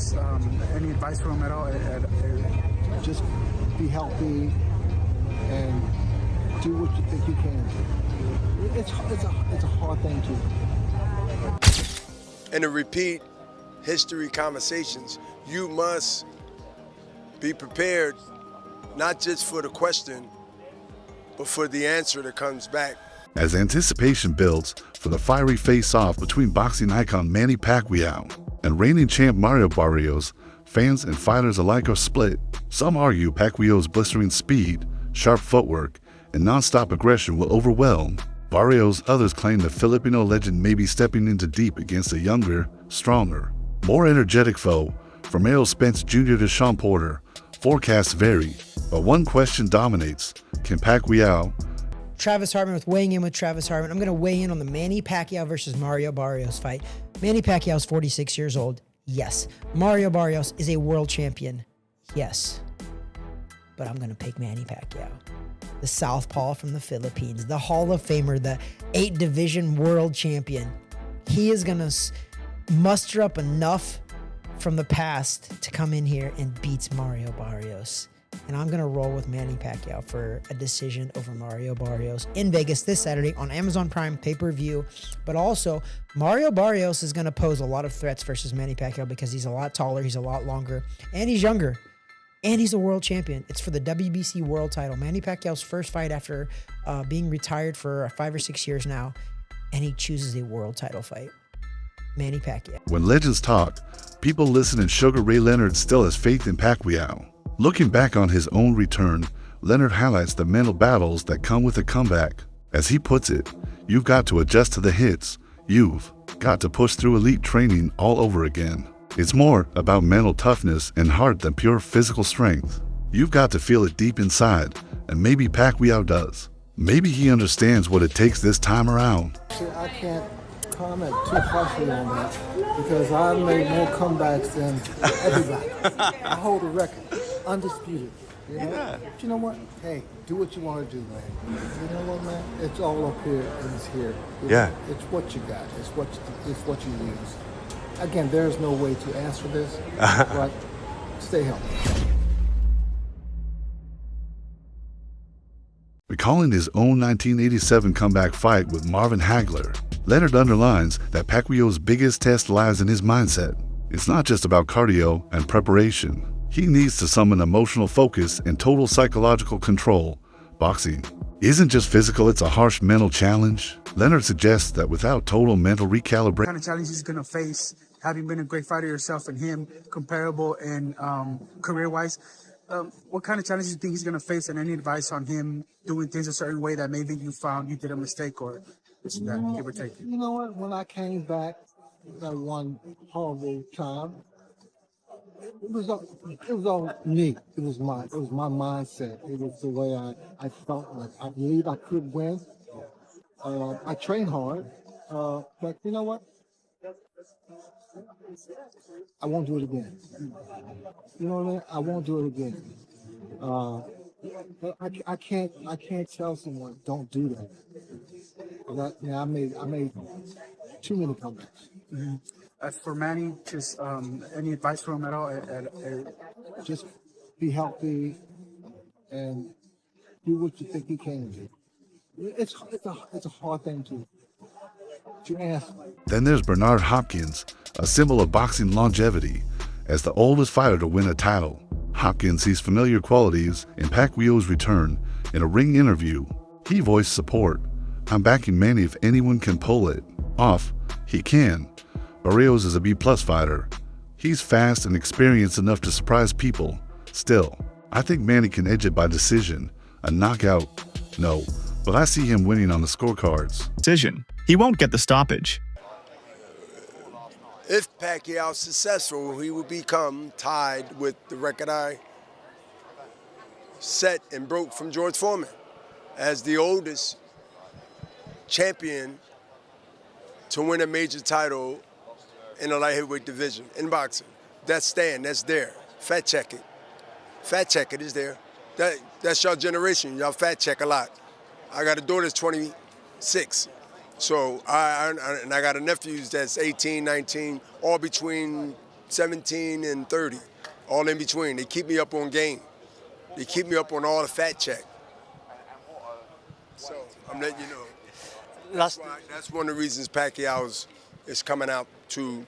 just any advice from him at all? Just be healthy and do what you think you can do. It's a hard thing to. And to repeat history conversations, you must be prepared not just for the question, but for the answer that comes back. As anticipation builds for the fiery face-off between boxing icon Manny Pacquiao and reigning champ Mario Barrios, fans and fighters alike are split. Some argue Pacquiao's blistering speed, sharp footwork, and non-stop aggression will overwhelm Barrios. Others claim the Filipino legend may be stepping into deep against a younger, stronger, more energetic foe. From Errol Spence Jr. to Sean Porter, forecasts vary, but one question dominates: can Pacquiao? Travis Hartman with weighing in with Travis Hartman. I'm going to weigh in on the Manny Pacquiao versus Mario Barrios fight. Manny Pacquiao is 46 years old. Yes. Mario Barrios is a world champion. Yes. But I'm going to pick Manny Pacquiao. The southpaw from the Philippines, the Hall of Famer, the 8-division world champion. He is going to muster up enough from the past to come in here and beats Mario Barrios. And I'm going to roll with Manny Pacquiao for a decision over Mario Barrios in Vegas this Saturday on Amazon Prime pay-per-view. But also, Mario Barrios is going to pose a lot of threats versus Manny Pacquiao because he's a lot taller, he's a lot longer, and he's younger. And he's a world champion. It's for the WBC world title. Manny Pacquiao's first fight after being retired for 5 or 6 years now. And he chooses a world title fight. Manny Pacquiao. When legends talk, people listen, and Sugar Ray Leonard still has faith in Pacquiao. Looking back on his own return, Leonard highlights the mental battles that come with a comeback. As he puts it, you've got to adjust to the hits. You've got to push through elite training all over again. It's more about mental toughness and heart than pure physical strength. You've got to feel it deep inside, and maybe Pacquiao does. Maybe he understands what it takes this time around. I can't comment too harshly on that because I made more comebacks than everybody. I hold a record, undisputed. You know? Yeah. But you know what? Hey, do what you want to do, man. You know what, man? It's all up here and it's here. It's what you got. It's what you use. Again, there's no way to answer this, but stay healthy. Recalling his own 1987 comeback fight with Marvin Hagler, Leonard underlines that Pacquiao's biggest test lies in his mindset. It's not just about cardio and preparation. He needs to summon emotional focus and total psychological control. Boxing isn't just physical, it's a harsh mental challenge. Leonard suggests that without total mental recalibration, What kind of challenges he's going to face, having been a great fighter yourself and him comparable in career-wise, what kind of challenges do you think he's going to face, and any advice on him doing things a certain way that maybe you found you did a mistake or this and that, give or take? You know what? When I came back that one horrible time, it was all me. It was my mindset. It was the way I felt like I believe I could win. I trained hard, but you know what? I won't do it again. You know what I mean? I won't do it again. But I can't tell someone don't do that. I made too many comebacks. Mm-hmm. As for Manny, just any advice from him at all? Just be healthy and do what you think you can do. It's a hard thing to answer. Then there's Bernard Hopkins, a symbol of boxing longevity. As the oldest fighter to win a title, Hopkins sees familiar qualities in Pacquiao's return. In a ring interview, he voiced support. "I'm backing Manny if anyone can pull it off. He can. Barrios is a B-plus fighter. He's fast and experienced enough to surprise people. Still, I think Manny can edge it by decision. A knockout, no, but I see him winning on the scorecards." Decision. He won't get the stoppage. If Pacquiao's successful, he will become tied with the record I set and broke from George Foreman as the oldest champion to win a major title in the light heavyweight division in boxing. That's there. Fact check it. Fact check it is there. That's your generation. Y'all fact check a lot. I got a daughter that's 26. So I got a nephew that's 18, 19, all between 17 and 30, all in between. They keep me up on game. They keep me up on all the fat check. So I'm letting you know. That's one of the reasons Pacquiao is coming out to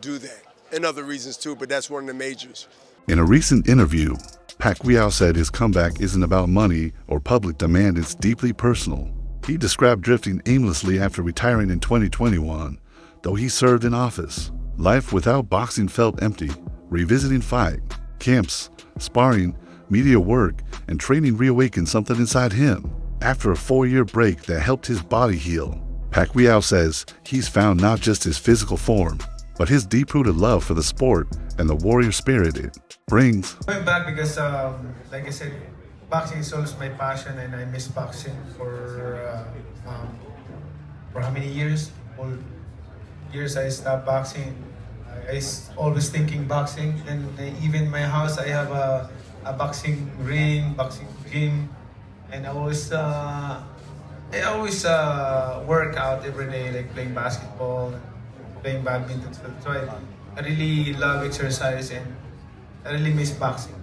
do that. And other reasons too, but that's one of the majors. In a recent interview, Pacquiao said his comeback isn't about money or public demand, it's deeply personal. He described drifting aimlessly after retiring in 2021, though he served in office. Life without boxing felt empty. Revisiting fight, camps, sparring, media work, and training reawakened something inside him. After a 4-year break that helped his body heal, Pacquiao says he's found not just his physical form, but his deep-rooted love for the sport and the warrior spirit it brings. Going back because, like I said, boxing is always my passion, and I miss boxing for how many years? All years I stopped boxing. I always thinking boxing, and even in my house I have a boxing ring, boxing gym, and I always work out every day, like playing basketball, playing badminton. So I really love exercise, and I really miss boxing.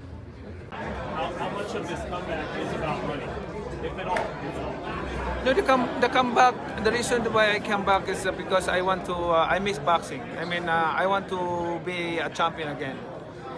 How much of this comeback is about money, if at all? No, the comeback. The reason why I come back is because I want to. I miss boxing. I mean, I want to be a champion again,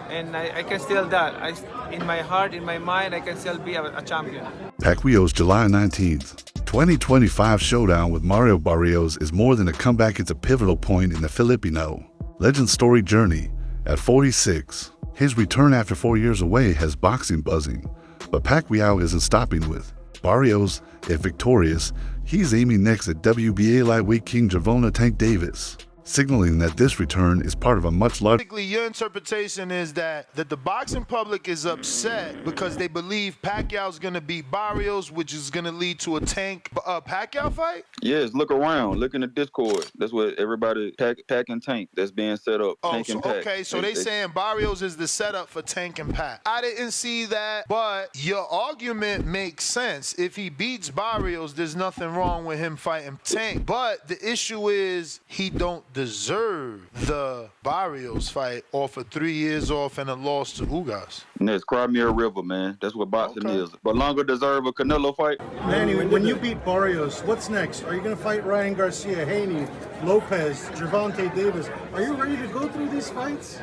and I can still that. In my heart, in my mind, I can still be a champion. Pacquiao's July 19th, 2025 showdown with Mario Barrios is more than a comeback, it's a pivotal point in the Filipino legend's story journey. At 46, his return after 4 years away has boxing buzzing, but Pacquiao isn't stopping with Barrios. If victorious, he's aiming next at WBA lightweight king Gervonta Tank Davis, signaling that this return is part of a much larger. Basically, your interpretation is that the boxing public is upset because they believe Pacquiao's going to beat Barrios, which is going to lead to a Tank Pacquiao fight? Yes, look around. Look in the Discord. That's what everybody, Pac and Tank, that's being set up. Oh, Tank so, and Pac. okay, so they saying Barrios is the setup for Tank and Pac. I didn't see that, but your argument makes sense. If he beats Barrios, there's nothing wrong with him fighting Tank. But the issue is he don't deserve the Barrios fight off of 3 years off and a loss to Ugas. And that's Crimea River, man. That's what boxing is. But longer deserve a Canelo fight. Manny, when you beat Barrios, what's next? Are you going to fight Ryan Garcia, Haney, Lopez, Gervonta Davis? Are you ready to go through these fights?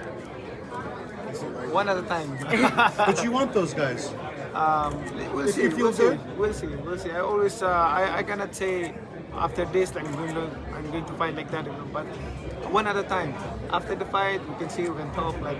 One at a time. But you want those guys. We'll see. We'll see. We'll see. I always, I cannot say after this I'm going to fight like that, you know, but one at a time. After the fight, we can see, we can talk like.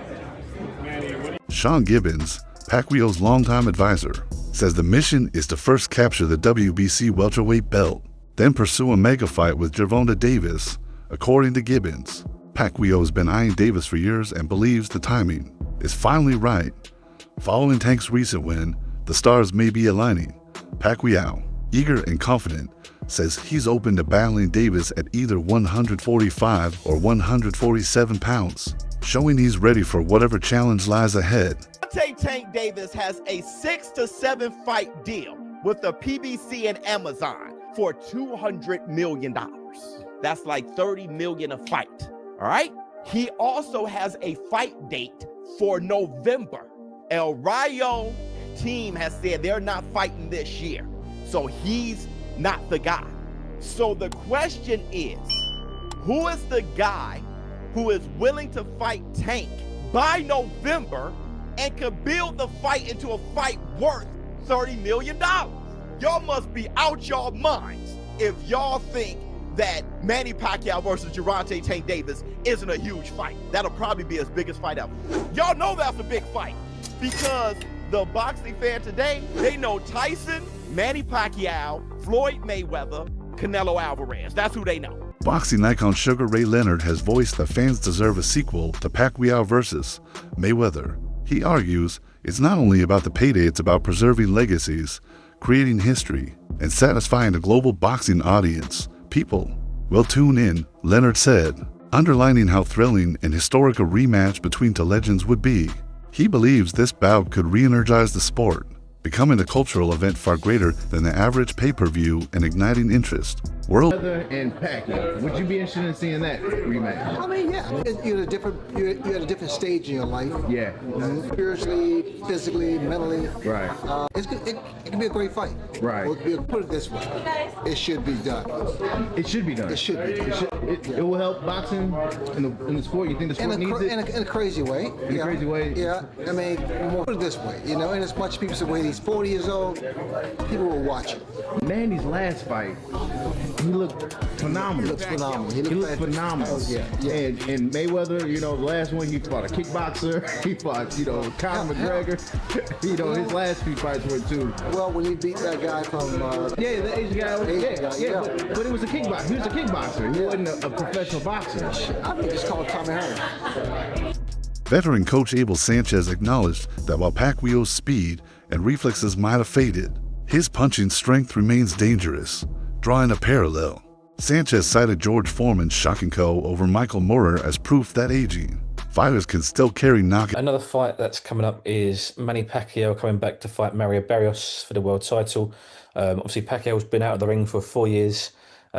Sean Gibbons, Pacquiao's longtime advisor, says the mission is to first capture the WBC welterweight belt, then pursue a mega fight with Gervonta Davis. According to Gibbons, Pacquiao's been eyeing Davis for years and believes the timing is finally right. Following Tank's recent win, the stars may be aligning. Pacquiao, eager and confident, says he's open to battling Davis at either 145 or 147 pounds, showing he's ready for whatever challenge lies ahead. Tank Davis has a 6 to 7 fight deal with the PBC and Amazon for $200 million. That's like $30 million a fight, all right? He also has a fight date for November. El Rayo team has said they're not fighting this year, so he's not the guy. So the question is, who is the guy who is willing to fight Tank by November and could build the fight into a fight worth $30 million? Y'all must be out y'all minds if y'all think that Manny Pacquiao versus Gervonta Tank Davis isn't a huge fight. That'll probably be his biggest fight ever. Y'all know that's a big fight because the boxing fan today, they know Tyson, Manny Pacquiao, Floyd Mayweather, Canelo Alvarez. That's who they know. Boxing icon Sugar Ray Leonard has voiced that fans deserve a sequel to Pacquiao versus Mayweather. He argues it's not only about the payday, it's about preserving legacies, creating history, and satisfying a global boxing audience. People will tune in, Leonard said, underlining how thrilling and historic a rematch between two legends would be. He believes this bout could re-energize the sport, becoming a cultural event far greater than the average pay-per-view and igniting interest World and Pacquiao. Would you be interested in seeing that rematch? I mean, yeah, you're at a different stage in your life. Yeah. Spiritually, physically, mentally. Right. It can be a great fight. Right. Put it this way, it should be done. It should be done. It should be done. It will help boxing in the sport. You think the sport needs it? In a crazy way. In a crazy way? Yeah. I mean, put it this way, and as much people say, when he's 40 years old, people will watch it. Manny's last fight, he looked phenomenal. He looks phenomenal. He looked phenomenal. Yeah. And Mayweather, the last one he fought a kickboxer. He fought, Conor McGregor. His last few fights were too. Well, when he beat that guy from the Asian guy. But it was a kickboxer. He was a kickboxer. He wasn't a professional boxer. I think it's called Tommy Hearn. veteran coach Abel Sanchez acknowledged that while Pacquiao's speed and reflexes might have faded, his punching strength remains dangerous, drawing a parallel. Sanchez cited George Foreman's shocking KO over Michael Moorer as proof that aging, fighters can still carry knockouts. Another fight that's coming up is Manny Pacquiao coming back to fight Mario Barrios for the world title. Obviously, Pacquiao's been out of the ring for 4 years.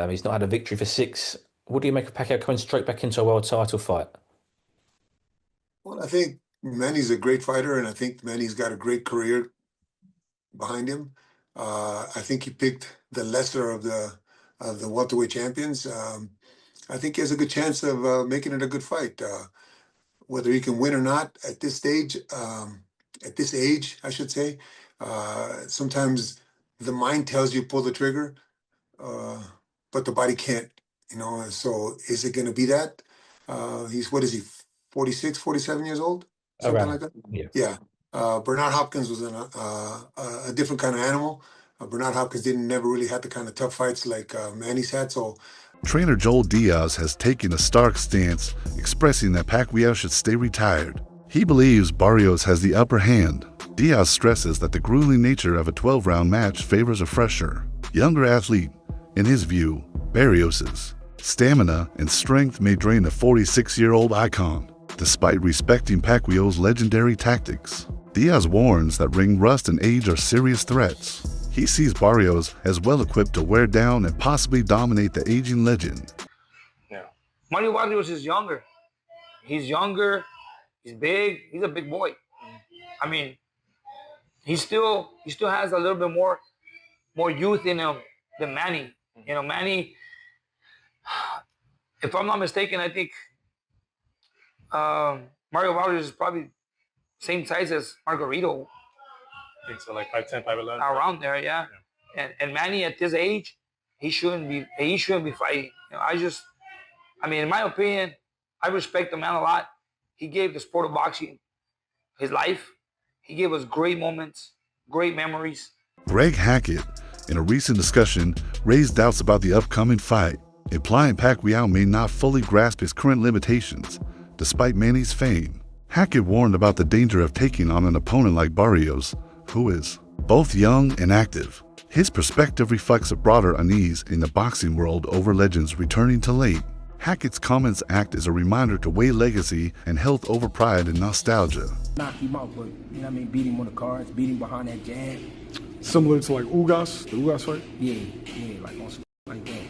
He's not had a victory for 6. What do you make of Pacquiao coming straight back into a world title fight? Well, I think Manny's a great fighter, and I think Manny's got a great career behind him. I think he picked the lesser of the welterweight champions. I think he has a good chance of making it a good fight. Whether he can win or not at this stage, at this age, I should say, sometimes the mind tells you pull the trigger, but the body can't. So is it going to be that? What is he, 46, 47 years old? Something like that? Yeah. Bernard Hopkins was a different kind of animal. Bernard Hopkins never really had the kind of tough fights like Manny's had. So, trainer Joel Diaz has taken a stark stance, expressing that Pacquiao should stay retired. He believes Barrios has the upper hand. Diaz stresses that the grueling nature of a 12-round match favors a fresher, younger athlete. In his view, Barrios's stamina and strength may drain the 46-year-old icon, despite respecting Pacquiao's legendary tactics. Diaz warns that ring rust and age are serious threats. He sees Barrios as well equipped to wear down and possibly dominate the aging legend. Yeah. Manny Barrios is younger. He's younger. He's big. He's a big boy. I mean, he still has a little bit more youth in him than Manny. Manny, if I'm not mistaken, I think Mario Barrios is probably same size as Margarito. I think so, like 5'10", 5'11". Around there, yeah. And Manny at this age, he shouldn't be fighting. In my opinion, I respect the man a lot. He gave the sport of boxing his life. He gave us great moments, great memories. Greg Hackett, in a recent discussion, raised doubts about the upcoming fight, implying Pacquiao may not fully grasp his current limitations, despite Manny's fame. Hackett warned about the danger of taking on an opponent like Barrios, who is both young and active. His perspective reflects a broader unease in the boxing world over legends returning to late. Hackett's comments act as a reminder to weigh legacy and health over pride and nostalgia. Knock him out, but beat him on the cards, beat him behind that jab. Similar to like Ugas, the Ugas fight? Yeah, like on some like that.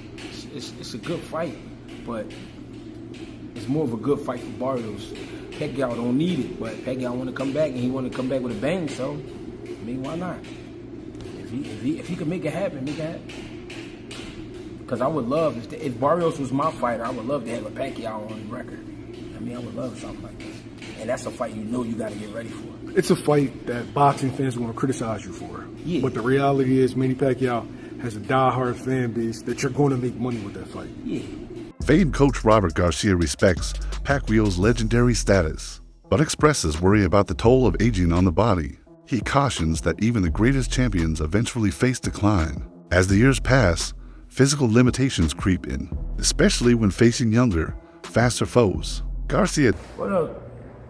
It's a good fight, but it's more of a good fight for Barrios. Pacquiao don't need it, but Pacquiao want to come back, and he want to come back with a bang, so why not? If he could make it happen, make it happen. Because I would love, if Barrios was my fighter, I would love to have a Pacquiao on the record. I would love something like that. And that's a fight you got to get ready for. It's a fight that boxing fans want to criticize you for. Yeah. But the reality is Manny Pacquiao has a die-hard fan base that you're going to make money with that fight. Yeah. Famed coach Robert Garcia respects Pacquiao's legendary status, but expresses worry about the toll of aging on the body. He cautions that even the greatest champions eventually face decline. As the years pass, physical limitations creep in, especially when facing younger, faster foes. Garcia. Well,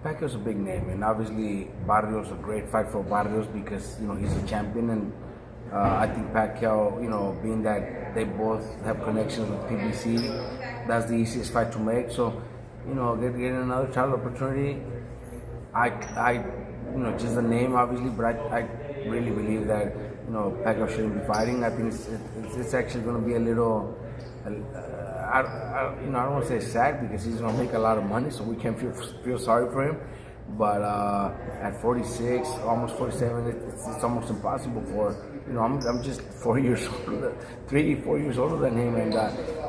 Pacquiao's a big name, and obviously Barrios a great fight for Barrios because he's a champion, and I think Pacquiao, being that they both have connections with PBC, that's the easiest fight to make. So, getting another title opportunity, I just the name obviously, but I really believe that Pacquiao shouldn't be fighting. I think it's actually going to be a little. I don't want to say sad because he's going to make a lot of money, so we can't feel sorry for him. But at 46, almost 47, it's almost impossible for. I'm just 4 years older, 3-4 years older than him, and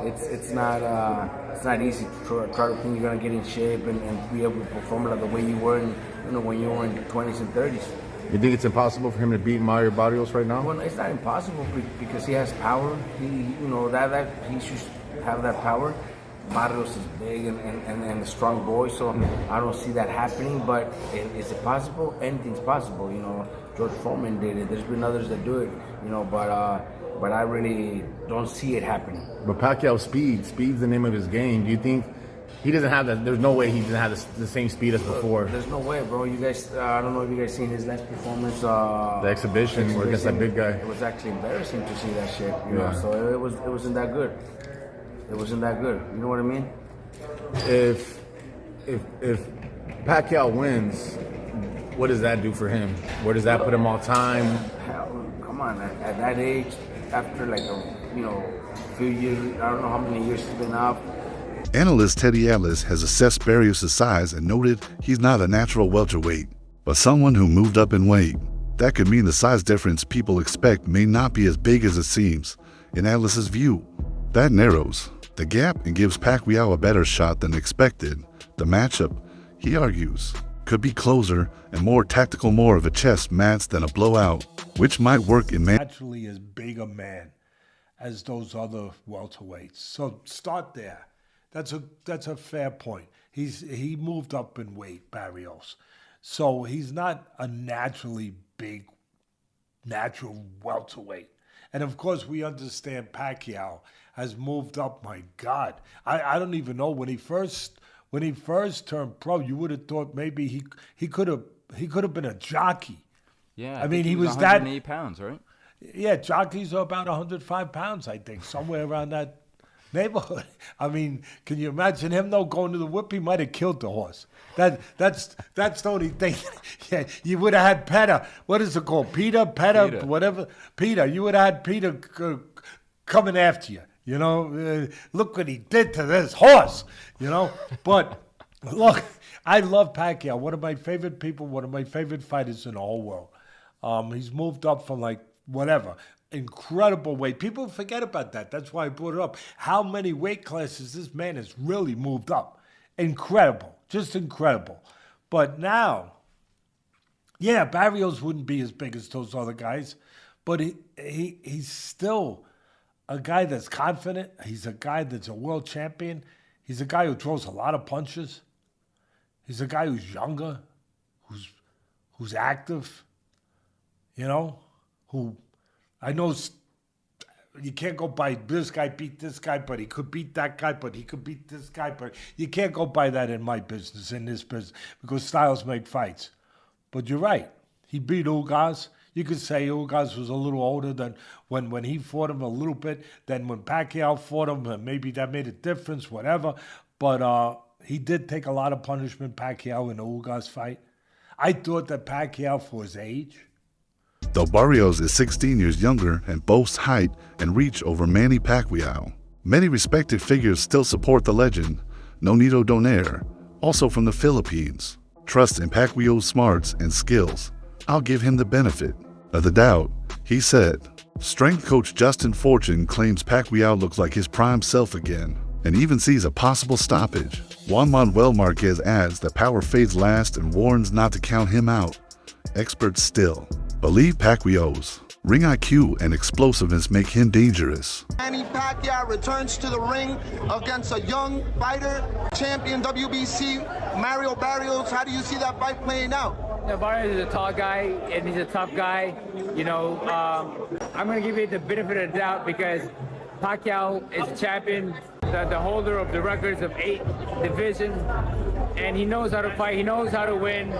it's not easy to try to think you're going to get in shape and be able to perform like the way you were when you were in 20s and 30s. You think it's impossible for him to beat Mario Barrios right now? Well, it's not impossible because he has power. That he should have that power. Barrios is big and a strong boy, so I don't see that happening. But is it possible? Anything's possible. George Foreman did it. There's been others that do it. But I really don't see it happening. But Pacquiao speed's the name of his game. Do you think he doesn't have that? There's no way he doesn't have the same speed as before. There's no way, bro. You guys, I don't know if you guys seen his last performance. The exhibition against that big guy. It was actually embarrassing to see that shit. You know, so it wasn't that good. It wasn't that good. You know what I mean? If Pacquiao wins, what does that do for him? Where does that put him all time? Hell, come on, at that age, after like a few years, I don't know how many years he's been out. Analyst Teddy Atlas has assessed Barrios' size and noted he's not a natural welterweight, but someone who moved up in weight. That could mean the size difference people expect may not be as big as it seems. In Atlas's view, that narrows the gap and gives Pacquiao a better shot than expected. The matchup, he argues, could be closer and more tactical, more of a chess match than a blowout, which might work in naturally as big a man as those other welterweights. So start there. That's a fair point. He moved up in weight, Barrios. So he's not a naturally big, natural welterweight. And of course, we understand Pacquiao has moved up. My God, I don't even know when he first turned pro. You would have thought maybe he could have been a jockey. Yeah, I mean he was 108 pounds, right? Yeah, jockeys are about 105 pounds, I think, somewhere around that neighborhood. I mean, can you imagine him though going to the whip? He might have killed the horse. That's the only thing. Yeah, you would have had Petter. What is it called? Peter, whatever. Peter. You would have had Peter coming after you. Look what he did to this horse. But look, I love Pacquiao. One of my favorite people. One of my favorite fighters in the whole world. He's moved up from incredible weight. People forget about that. That's why I brought it up. How many weight classes this man has really moved up. Incredible. Just incredible. But now, yeah, Barrios wouldn't be as big as those other guys, but he's still a guy that's confident. He's a guy that's a world champion. He's a guy who throws a lot of punches. He's a guy who's younger, who's active, who I know you can't go by this guy beat this guy, but he could beat that guy, but he could beat this guy. But you can't go by that in my business, in this business, because styles make fights. But you're right. He beat Ugas. You could say Ugas was a little older than when he fought him a little bit, than when Pacquiao fought him, and maybe that made a difference, whatever. But he did take a lot of punishment, Pacquiao, in the Ugas fight. I thought that Pacquiao, for his age, though Barrios is 16 years younger and boasts height and reach over Manny Pacquiao, many respected figures still support the legend. Nonito Donaire, also from the Philippines, trusts in Pacquiao's smarts and skills. I'll give him the benefit of the doubt, he said. Strength coach Justin Fortune claims Pacquiao looks like his prime self again and even sees a possible stoppage. Juan Manuel Marquez adds that power fades last and warns not to count him out. Experts still believe Pacquiao's ring IQ and explosiveness make him dangerous. Manny Pacquiao returns to the ring against a young fighter, champion WBC, Mario Barrios. How do you see that fight playing out? Barrios is a tall guy, and he's a tough guy. I'm going to give you the benefit of the doubt because Pacquiao is a champion, the holder of the records of 8 divisions, and he knows how to fight, he knows how to win,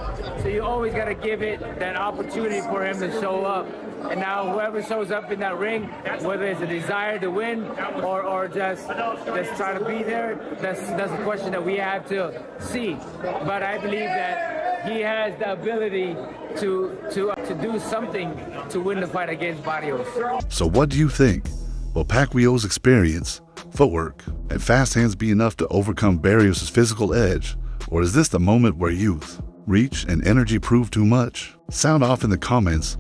so you always got to give it that opportunity for him to show up. And now whoever shows up in that ring, whether it's a desire to win or just try to be there, that's a question that we have to see. But I believe that he has the ability to do something to win the fight against Barrios. So what do you think? Will Pacquiao's experience, footwork, and fast hands be enough to overcome Barrios' physical edge? Or is this the moment where youth, reach, and energy prove too much? Sound off in the comments